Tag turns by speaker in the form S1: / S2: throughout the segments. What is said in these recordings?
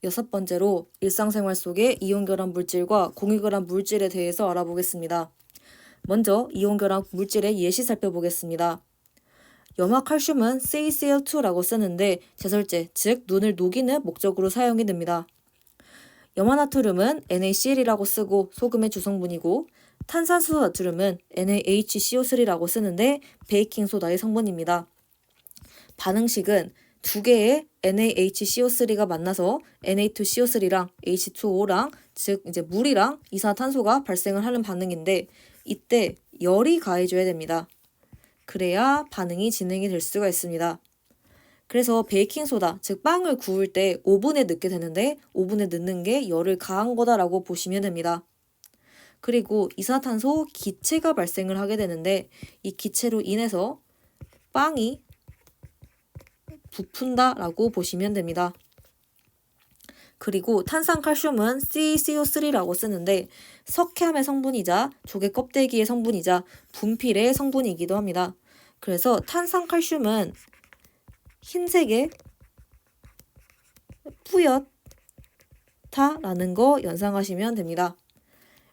S1: 6번째로 일상생활 속의 이온결합 물질과 공유결합 물질에 대해서 알아보겠습니다. 먼저 이온결합 물질의 예시 살펴보겠습니다. 염화칼슘은 CaCl2라고 쓰는데 제설제, 즉 눈을 녹이는 목적으로 사용이 됩니다. 염화나트륨은 NaCl이라고 쓰고 소금의 주성분이고 탄산수 나트륨은 NaHCO3라고 쓰는데 베이킹소다의 성분입니다. 반응식은 두 개의 NaHCO3가 만나서 Na2CO3랑 H2O랑 즉 이제 물이랑 이산화탄소가 발생을 하는 반응인데 이때 열이 가해져야 됩니다. 그래야 반응이 진행이 될 수가 있습니다. 그래서 베이킹소다, 즉 빵을 구울 때 오븐에 넣게 되는데 오븐에 넣는 게 열을 가한 거다라고 보시면 됩니다. 그리고 이산화탄소 기체가 발생을 하게 되는데 이 기체로 인해서 빵이 부푼다라고 보시면 됩니다. 그리고 탄산칼슘은 CaCO3라고 쓰는데 석회암의 성분이자 조개 껍데기의 성분이자 분필의 성분이기도 합니다. 그래서 탄산칼슘은 흰색의 뿌옇다라는 거 연상하시면 됩니다.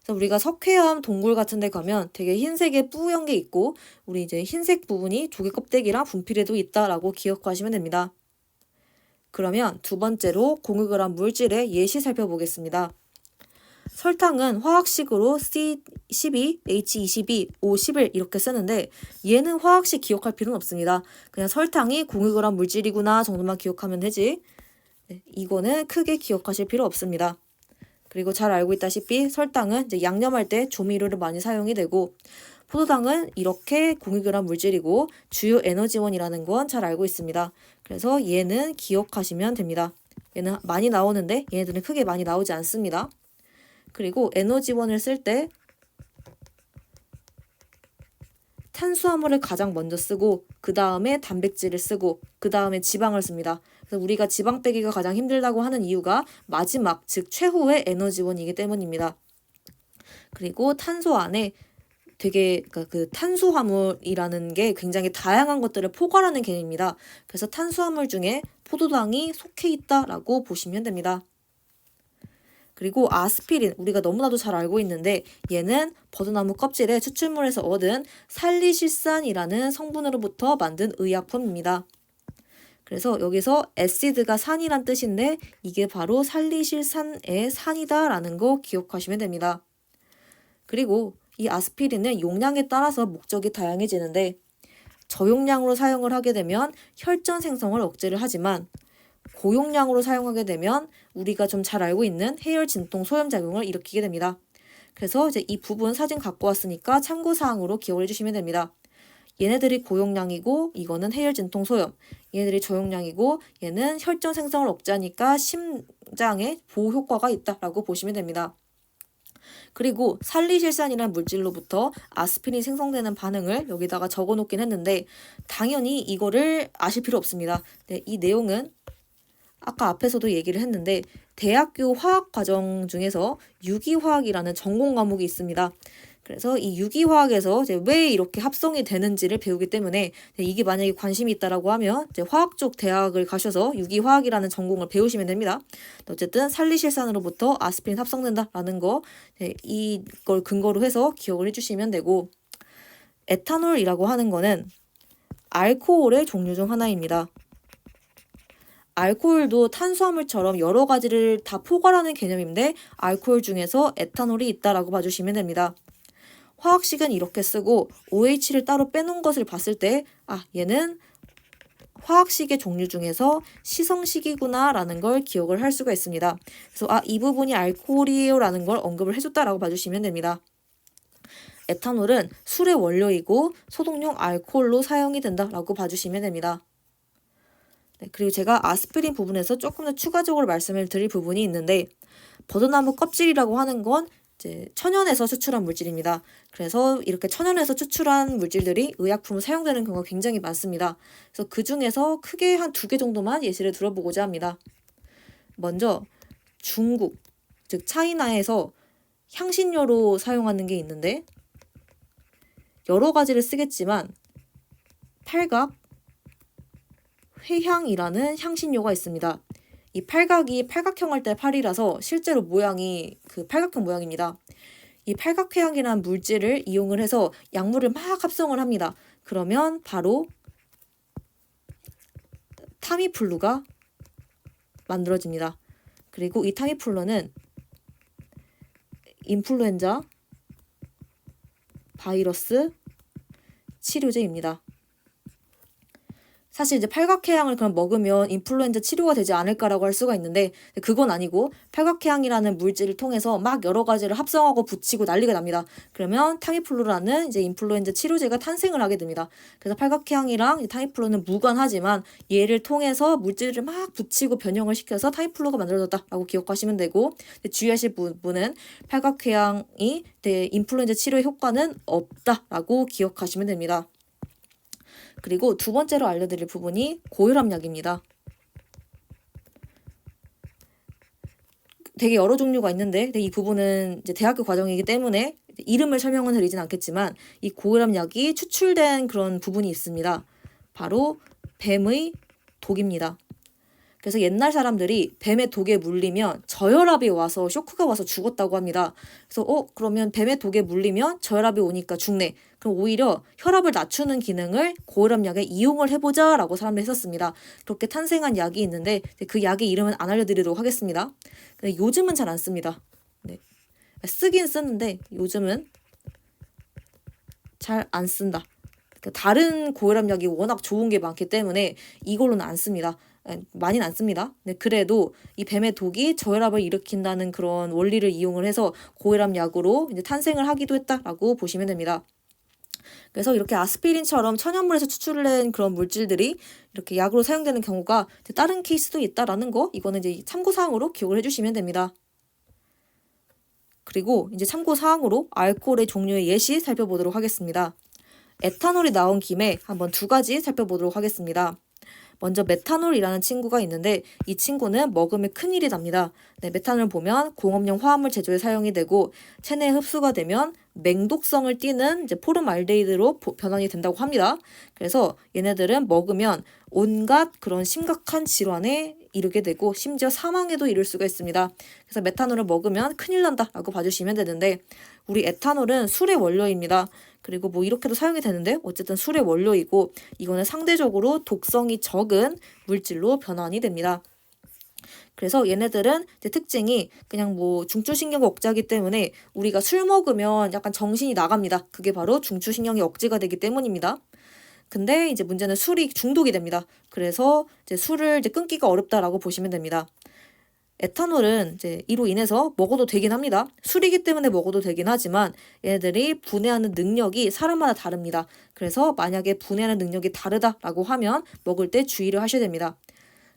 S1: 그래서 우리가 석회암 동굴 같은 데 가면 되게 흰색의 뿌연 게 있고 우리 이제 흰색 부분이 조개 껍데기랑 분필에도 있다라고 기억하시면 됩니다. 그러면 두 번째로 공유결합 물질의 예시 살펴보겠습니다. 설탕은 화학식으로 C12, H22, O11 이렇게 쓰는데 얘는 화학식 기억할 필요는 없습니다. 그냥 설탕이 공유결합 물질이구나 정도만 기억하면 되지 이거는 크게 기억하실 필요 없습니다. 그리고 잘 알고 있다시피 설탕은 이제 양념할 때 조미료를 많이 사용이 되고 포도당은 이렇게 공유결합 물질이고 주요 에너지원이라는 건 잘 알고 있습니다. 그래서 얘는 기억하시면 됩니다. 얘는 많이 나오는데 얘네들은 크게 많이 나오지 않습니다. 그리고 에너지원을 쓸 때 탄수화물을 가장 먼저 쓰고 그 다음에 단백질을 쓰고 그 다음에 지방을 씁니다. 그래서 우리가 지방 빼기가 가장 힘들다고 하는 이유가 마지막, 즉 최후의 에너지원이기 때문입니다. 그리고 탄소 안에 되게 그 탄수화물이라는 게 굉장히 다양한 것들을 포괄하는 개념입니다. 그래서 탄수화물 중에 포도당이 속해 있다라고 보시면 됩니다. 그리고 아스피린, 우리가 너무나도 잘 알고 있는데 얘는 버드나무 껍질의 추출물에서 얻은 살리실산이라는 성분으로부터 만든 의약품입니다. 그래서 여기서 애시드가 산이란 뜻인데 이게 바로 살리실산의 산이다라는 거 기억하시면 됩니다. 그리고 이 아스피린은 용량에 따라서 목적이 다양해지는데 저용량으로 사용을 하게 되면 혈전 생성을 억제를 하지만 고용량으로 사용하게 되면 우리가 좀 잘 알고 있는 해열 진통 소염작용을 일으키게 됩니다. 그래서 이제 이 부분 사진 갖고 왔으니까 참고사항으로 기억을 해주시면 됩니다. 얘네들이 고용량이고 이거는 해열 진통 소염, 얘네들이 저용량이고 얘는 혈전 생성을 억제하니까 심장에 보호 효과가 있다라고 보시면 됩니다. 그리고 살리실산이라는 물질로부터 아스피린이 생성되는 반응을 여기다가 적어 놓긴 했는데 당연히 이거를 아실 필요 없습니다. 네, 이 내용은 아까 앞에서도 얘기를 했는데 대학교 화학과정 중에서 유기화학이라는 전공 과목이 있습니다. 그래서 이 유기화학에서 이제 왜 이렇게 합성이 되는지를 배우기 때문에 이게 만약에 관심이 있다라고 하면 이제 화학 쪽 대학을 가셔서 유기화학이라는 전공을 배우시면 됩니다. 어쨌든 살리실산으로부터 아스피린 합성된다라는 거 이걸 근거로 해서 기억을 해주시면 되고 에탄올이라고 하는 거는 알코올의 종류 중 하나입니다. 알코올도 탄수화물처럼 여러 가지를 다 포괄하는 개념인데 알코올 중에서 에탄올이 있다라고 봐주시면 됩니다. 화학식은 이렇게 쓰고 OH를 따로 빼놓은 것을 봤을 때 얘는 화학식의 종류 중에서 시성식이구나 라는 걸 기억을 할 수가 있습니다. 그래서 이 부분이 알코올이에요 라는 걸 언급을 해줬다라고 봐주시면 됩니다. 에탄올은 술의 원료이고 소독용 알코올로 사용이 된다라고 봐주시면 됩니다. 네, 그리고 제가 아스피린 부분에서 조금 더 추가적으로 말씀을 드릴 부분이 있는데 버드나무 껍질이라고 하는 건 이제 천연에서 추출한 물질입니다. 그래서 이렇게 천연에서 추출한 물질들이 의약품으로 사용되는 경우가 굉장히 많습니다. 그래서 그 중에서 크게 한 2개 정도만 예시를 들어보고자 합니다. 먼저 중국, 즉 차이나에서 향신료로 사용하는 게 있는데 여러 가지를 쓰겠지만 팔각, 회향이라는 향신료가 있습니다. 이 팔각이 팔각형할 때 팔이라서 실제로 모양이 그 팔각형 모양입니다. 이 팔각회항이라는 물질을 이용을 해서 약물을 막 합성을 합니다. 그러면 바로 타미플루가 만들어집니다. 그리고 이 타미플루는 인플루엔자 바이러스 치료제입니다. 사실 이제 팔각해양을 그럼 먹으면 인플루엔자 치료가 되지 않을까라고 할 수가 있는데 그건 아니고 팔각해양이라는 물질을 통해서 막 여러 가지를 합성하고 붙이고 난리가 납니다. 그러면 타미플루라는 이제 인플루엔자 치료제가 탄생을 하게 됩니다. 그래서 팔각해양이랑 타미플루는 무관하지만 얘를 통해서 물질을 막 붙이고 변형을 시켜서 타미플루가 만들어졌다라고 기억하시면 되고 주의하실 부분은 팔각해양이 인플루엔자 치료의 효과는 없다라고 기억하시면 됩니다. 그리고 두 번째로 알려드릴 부분이 고혈압약입니다. 되게 여러 종류가 있는데 이 부분은 이제 대학교 과정이기 때문에 이름을 설명은 드리진 않겠지만 이 고혈압약이 추출된 그런 부분이 있습니다. 바로 뱀의 독입니다. 그래서 옛날 사람들이 뱀의 독에 물리면 저혈압이 와서 쇼크가 와서 죽었다고 합니다. 그래서 그러면 뱀의 독에 물리면 저혈압이 오니까 죽네. 그럼 오히려 혈압을 낮추는 기능을 고혈압약에 이용을 해보자 라고 사람들이 했었습니다. 그렇게 탄생한 약이 있는데 그 약의 이름은 안 알려드리도록 하겠습니다. 근데 요즘은 잘 안 씁니다. 네. 쓰긴 쓰는데 요즘은 잘 안 쓴다. 다른 고혈압약이 워낙 좋은 게 많기 때문에 이걸로는 안 씁니다. 많이는 안 씁니다. 네, 그래도 이 뱀의 독이 저혈압을 일으킨다는 그런 원리를 이용을 해서 고혈압 약으로 이제 탄생을 하기도 했다라고 보시면 됩니다. 그래서 이렇게 아스피린처럼 천연물에서 추출된 그런 물질들이 이렇게 약으로 사용되는 경우가 다른 케이스도 있다라는 거, 이거는 이제 참고사항으로 기억을 해주시면 됩니다. 그리고 이제 참고사항으로 알코올의 종류의 예시 살펴보도록 하겠습니다. 에탄올이 나온 김에 한번 두 가지 살펴보도록 하겠습니다. 먼저 메탄올이라는 친구가 있는데 이 친구는 먹으면 큰일이 납니다. 네, 메탄올 보면 공업용 화합물 제조에 사용이 되고 체내에 흡수가 되면 맹독성을 띠는 이제 포름알데히드로 변환이 된다고 합니다. 그래서 얘네들은 먹으면 온갖 그런 심각한 질환에 이르게 되고 심지어 사망에도 이를 수가 있습니다. 그래서 메탄올을 먹으면 큰일 난다라고 봐주시면 되는데 우리 에탄올은 술의 원료입니다. 그리고 뭐 이렇게도 사용이 되는데 어쨌든 술의 원료이고 이거는 상대적으로 독성이 적은 물질로 변환이 됩니다. 그래서 얘네들은 이제 특징이 그냥 뭐 중추신경 억제하기 때문에 우리가 술 먹으면 약간 정신이 나갑니다. 그게 바로 중추신경이 억제가 되기 때문입니다. 근데 이제 문제는 술이 중독이 됩니다. 그래서 이제 술을 이제 끊기가 어렵다라고 보시면 됩니다. 에탄올은 이제 이로 인해서 먹어도 되긴 합니다. 술이기 때문에 먹어도 되긴 하지만 얘네들이 분해하는 능력이 사람마다 다릅니다. 그래서 만약에 분해하는 능력이 다르다라고 하면 먹을 때 주의를 하셔야 됩니다.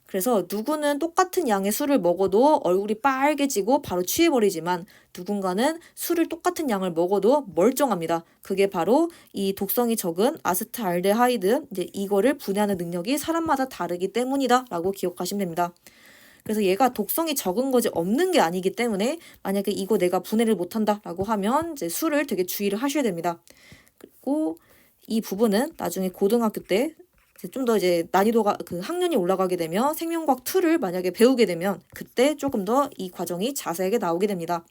S1: 그래서 누구는 똑같은 양의 술을 먹어도 얼굴이 빨개지고 바로 취해버리지만 누군가는 술을 똑같은 양을 먹어도 멀쩡합니다. 그게 바로 이 독성이 적은 아세트알데하이드, 이제 이거를 분해하는 능력이 사람마다 다르기 때문이다라고 기억하시면 됩니다. 그래서 얘가 독성이 적은 거지 없는 게 아니기 때문에 만약에 이거 내가 분해를 못한다라고 하면 이제 술을 되게 주의를 하셔야 됩니다. 그리고 이 부분은 나중에 고등학교 때 좀 더 이제 난이도가 그 학년이 올라가게 되면 생명과학 2를 만약에 배우게 되면 그때 조금 더 이 과정이 자세하게 나오게 됩니다.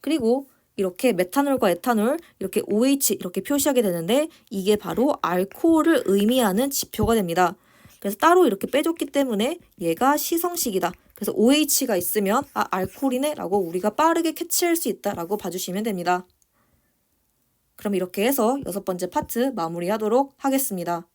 S1: 그리고 이렇게 메탄올과 에탄올 이렇게 OH 이렇게 표시하게 되는데 이게 바로 알코올을 의미하는 지표가 됩니다. 그래서 따로 이렇게 빼줬기 때문에 얘가 시성식이다. 그래서 OH가 있으면 알코올이네 라고 우리가 빠르게 캐치할 수 있다라고 봐주시면 됩니다. 그럼 이렇게 해서 6번째 파트 마무리하도록 하겠습니다.